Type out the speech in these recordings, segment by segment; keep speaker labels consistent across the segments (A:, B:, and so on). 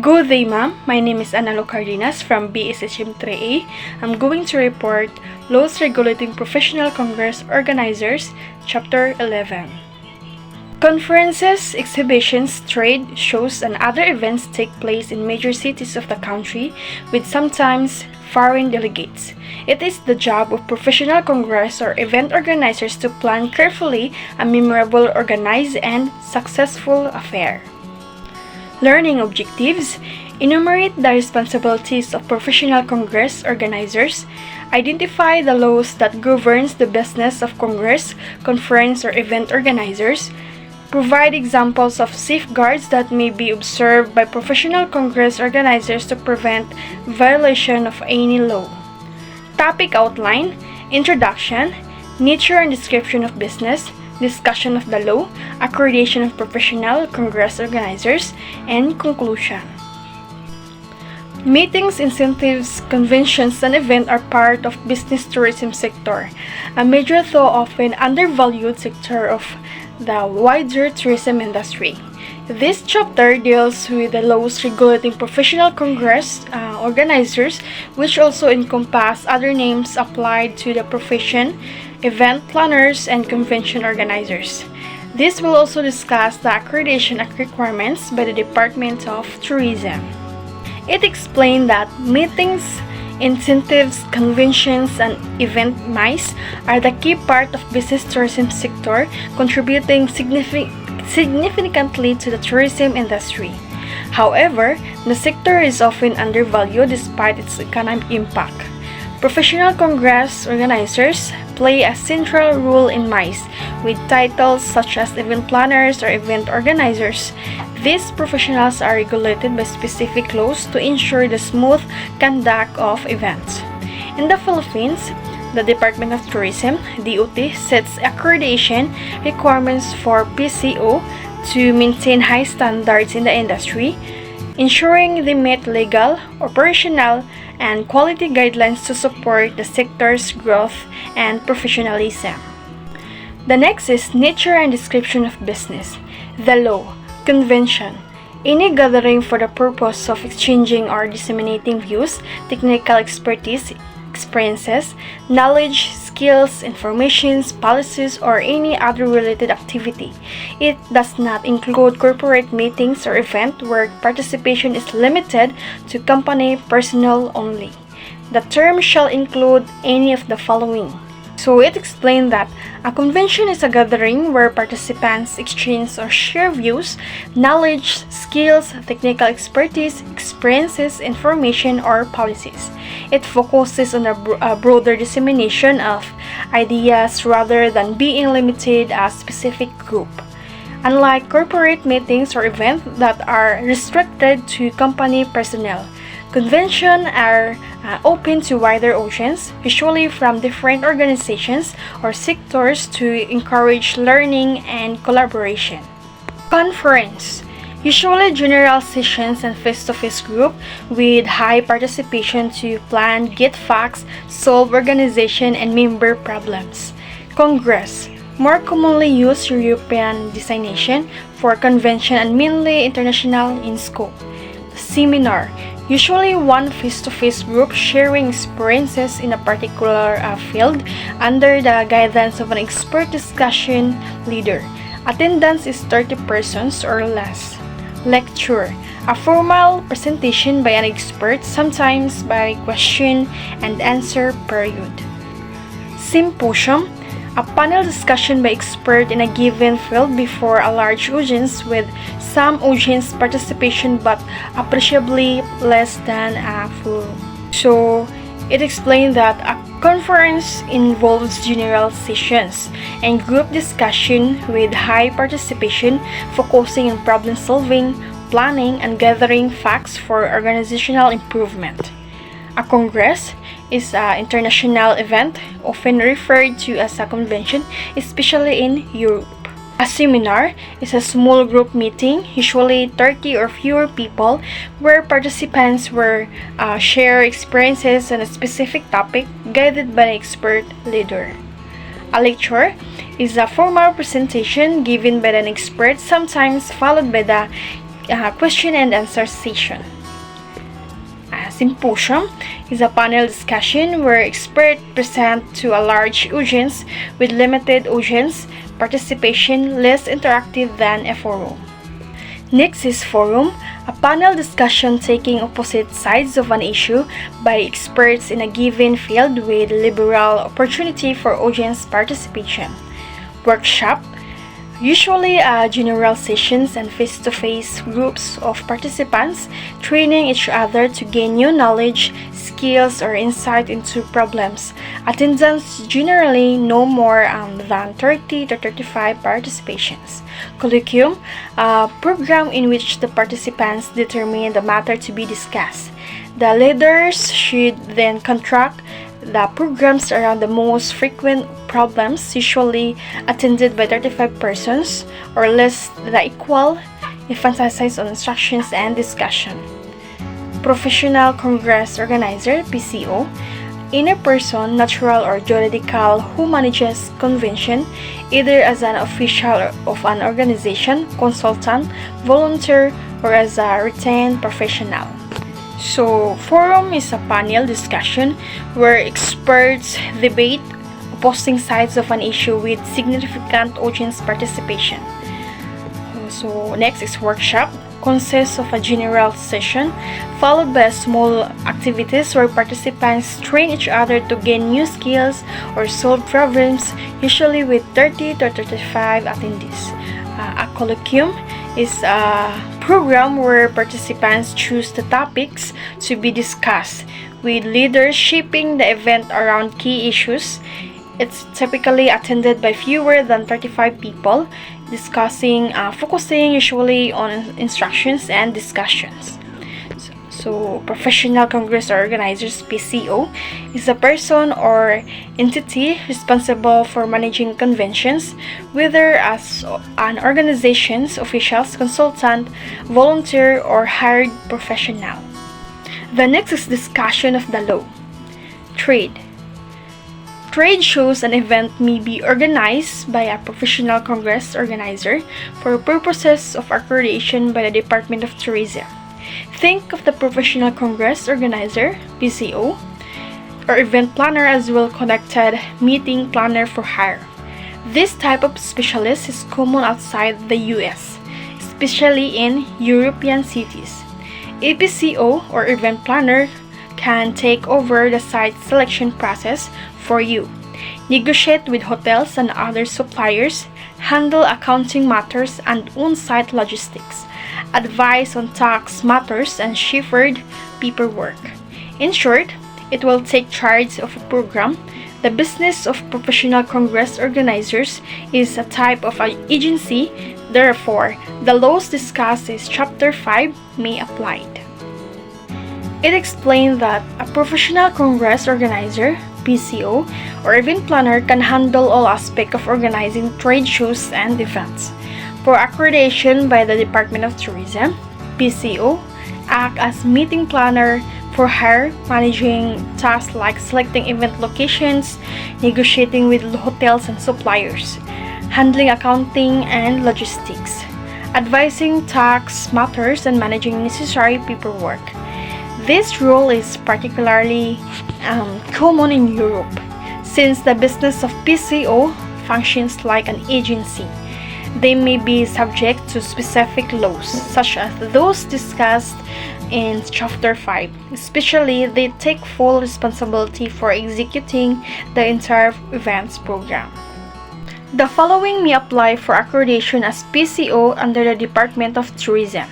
A: Good day, ma'am. My name is Analou Cardinas from BSHM 3A. I'm going to report Laws Regulating Professional Congress Organizers, Chapter 11. Conferences, exhibitions, trade shows, and other events take place in major cities of the country with sometimes foreign delegates. It is the job of professional congress or event organizers to plan carefully a memorable, organized, and successful affair. Learning objectives: enumerate the responsibilities of professional congress organizers, identify the laws that governs the business of congress, conference, or event organizers, provide examples of safeguards that may be observed by professional congress organizers to prevent violation of any law. Topic outline: introduction, nature and description of business, discussion of the law, accreditation of professional congress organizers, and conclusion. Meetings, incentives, conventions, and events are part of business tourism sector, a major though often undervalued sector of the wider tourism industry. This chapter deals with the laws regulating professional congress organizers, which also encompass other names applied to the profession, event planners, and convention organizers. This will also discuss the accreditation requirements by the Department of Tourism. It explained that meetings, incentives, conventions, and event MICE are the key part of business tourism sector, contributing significantly to the tourism industry. However, the sector is often undervalued despite its economic impact. Professional congress organizers play a central role in MICE, with titles such as event planners or event organizers. These professionals are regulated by specific laws to ensure the smooth conduct of events. In the Philippines, the Department of Tourism, DOT, sets accreditation requirements for PCO to maintain high standards in the industry, ensuring they meet legal, operational, and quality guidelines to support the sector's growth and professionalism. The next is nature and description of business. The law, convention, any gathering for the purpose of exchanging or disseminating views, technical expertise, experiences, knowledge, skills, informations, policies, or any other related activity. It does not include corporate meetings or events where participation is limited to company personnel only. The term shall include any of the following. So it explained that a convention is a gathering where participants exchange or share views, knowledge, skills, technical expertise, experiences, information, or policies. It focuses on a broader dissemination of ideas rather than being limited to a specific group. Unlike corporate meetings or events that are restricted to company personnel, conventions are open to wider audience, usually from different organizations or sectors, to encourage learning and collaboration. Conference, usually general sessions and face-to-face group with high participation to plan, get facts, solve organization and member problems. Congress, more commonly used European designation for convention and mainly international in scope. Seminar, usually one face-to-face group sharing experiences in a particular field under the guidance of an expert discussion leader. Attendance is 30 persons or less. Lecture, a formal presentation by an expert, sometimes by question and answer period. Symposium, a panel discussion by expert in a given field before a large audience with some audience participation but appreciably less than a full. So, it explained that a conference involves general sessions and group discussion with high participation, focusing on problem solving, planning, and gathering facts for organizational improvement. A congress is an international event, often referred to as a convention, especially in Europe. A seminar is a small group meeting, usually 30 or fewer people, where participants will share experiences on a specific topic guided by an expert leader. A lecture is a formal presentation given by an expert, sometimes followed by the question and answer session. Symposium is a panel discussion where experts present to a large audience with limited audience participation, less interactive than a forum. Next is forum, a panel discussion taking opposite sides of an issue by experts in a given field with liberal opportunity for audience participation. Workshop, usually general sessions and face-to-face groups of participants training each other to gain new knowledge, skills, or insight into problems. Attendance generally no more than 30 to 35 participations. Colloquium, a program in which the participants determine the matter to be discussed. The leaders should then contract the programs around the most frequent problems, usually attended by 35 persons or less the equal, emphasis on instructions and discussion. Professional Congress Organizer, PCO, inner person, natural or juridical, who manages convention either as an official of an organization, consultant, volunteer, or as a retained professional. So, forum is a panel discussion where experts debate opposing sides of an issue with significant audience participation. So, next is workshop, consists of a general session followed by small activities where participants train each other to gain new skills or solve problems, usually with 30 to 35 attendees. A colloquium is a program where participants choose the topics to be discussed, with leaders shaping the event around key issues. It's typically attended by fewer than 35 people, focusing usually on instructions and discussions. So, Professional Congress Organizers, PCO, is a person or entity responsible for managing conventions, whether as an organization's officials, consultant, volunteer, or hired professional. The next is discussion of the law. Trade. Trade shows an event may be organized by a professional congress organizer for purposes of accreditation by the Department of Tourism. Think of the professional congress organizer, PCO, or event planner as well-connected meeting planner for hire. This type of specialist is common outside the US, especially in European cities. A PCO or event planner can take over the site selection process for you, negotiate with hotels and other suppliers, handle accounting matters and on-site logistics, advise on tax matters and chauffeured paperwork. In short, it will take charge of a program. The business of professional congress organizers is a type of an agency, therefore, the laws discussed in Chapter 5 may apply. It explained that a professional congress organizer, PCO, or event planner can handle all aspects of organizing trade shows and events. For accreditation by the Department of Tourism, PCO act as meeting planner for hire, managing tasks like selecting event locations, negotiating with hotels and suppliers, handling accounting and logistics, advising tax matters, and managing necessary paperwork. This role is particularly common in Europe, since the business of PCO functions like an agency. They may be subject to specific laws, such as those discussed in Chapter 5. Especially, they take full responsibility for executing the entire events program. The following may apply for accreditation as PCO under the Department of Tourism.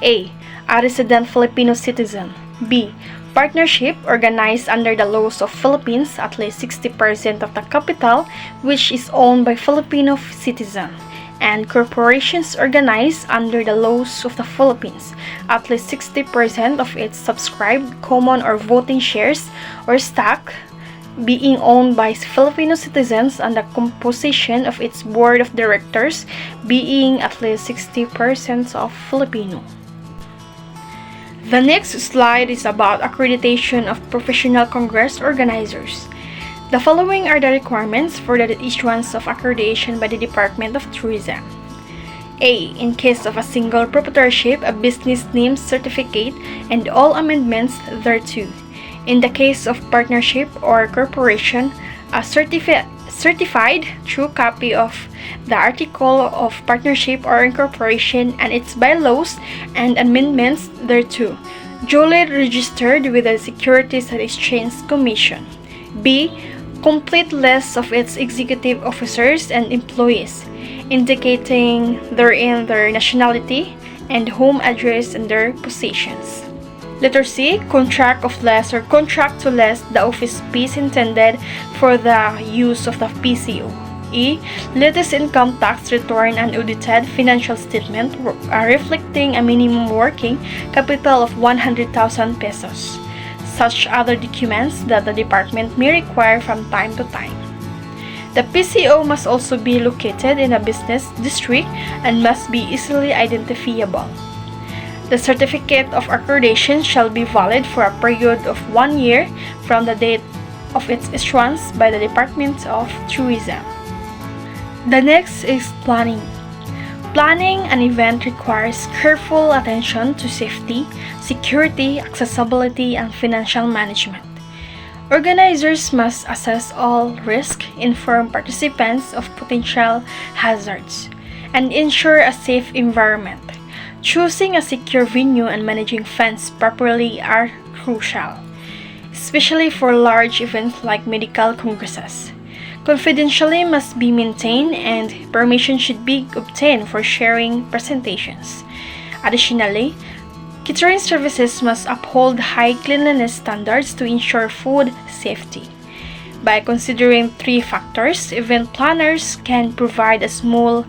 A: A resident Filipino citizen. B. Partnership organized under the laws of Philippines, at least 60% of the capital, which is owned by Filipino citizens. And corporations organized under the laws of the Philippines, at least 60% of its subscribed common or voting shares or stock being owned by Filipino citizens, and the composition of its board of directors being at least 60% of Filipino. The next slide is about accreditation of professional congress organizers. The following are the requirements for the issuance of accreditation by the Department of Tourism. A. In case of a single proprietorship, a business name certificate and all amendments thereto. In the case of partnership or corporation, a certified true copy of the article of partnership or incorporation and its bylaws and amendments thereto, duly registered with the Securities and Exchange Commission. B. Complete list of its executive officers and employees, indicating therein their nationality and home address and their positions. Letter C. Contract of lease or contract to lease the office space intended for the use of the PCO. E. Latest income tax return and audited financial statement reflecting a minimum working capital of 100,000 pesos. Such other documents that the department may require from time to time. The PCO must also be located in a business district and must be easily identifiable. The certificate of accreditation shall be valid for a period of 1 year from the date of its issuance by the Department of Tourism. The next is planning. Planning an event requires careful attention to safety, security, accessibility, and financial management. Organizers must assess all risk, inform participants of potential hazards, and ensure a safe environment. Choosing a secure venue and managing funds properly are crucial, especially for large events like medical congresses. Confidentiality must be maintained and permission should be obtained for sharing presentations. Additionally, catering services must uphold high cleanliness standards to ensure food safety. By considering three factors, event planners can provide a smooth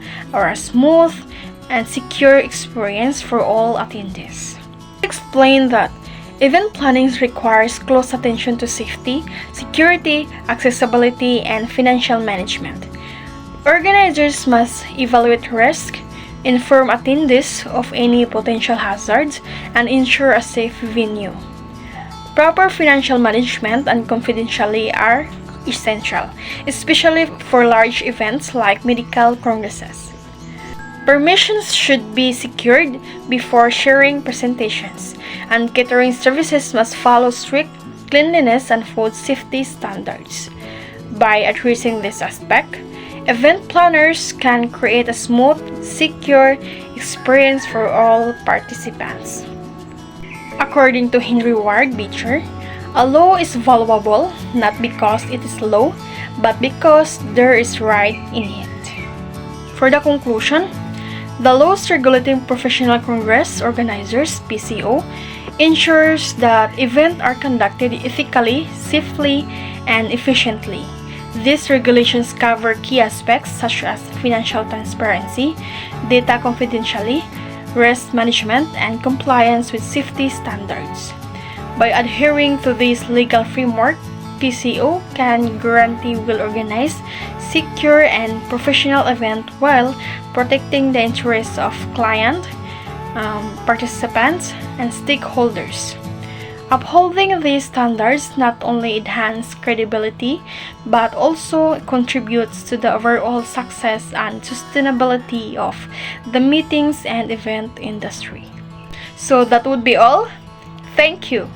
A: and secure experience for all attendees. Explain that event planning requires close attention to safety, security, accessibility, and financial management. Organizers must evaluate risk, inform attendees of any potential hazards, and ensure a safe venue. Proper financial management and confidentiality are essential, especially for large events like medical congresses. Permissions should be secured before sharing presentations, and catering services must follow strict cleanliness and food safety standards. By addressing this aspect, event planners can create a smooth, secure experience for all participants. According to Henry Ward Beecher, a law is valuable not because it is law, but because there is right in it. For the conclusion, the laws regulating professional congress organizers (PCO) ensures that events are conducted ethically, safely, and efficiently. These regulations cover key aspects such as financial transparency, data confidentiality, risk management, and compliance with safety standards. By adhering to this legal framework, PCO can guarantee well-organized, secure, and professional event while protecting the interests of client, participants, and stakeholders. Upholding these standards not only enhances credibility but also contributes to the overall success and sustainability of the meetings and event industry. So that would be all. Thank you.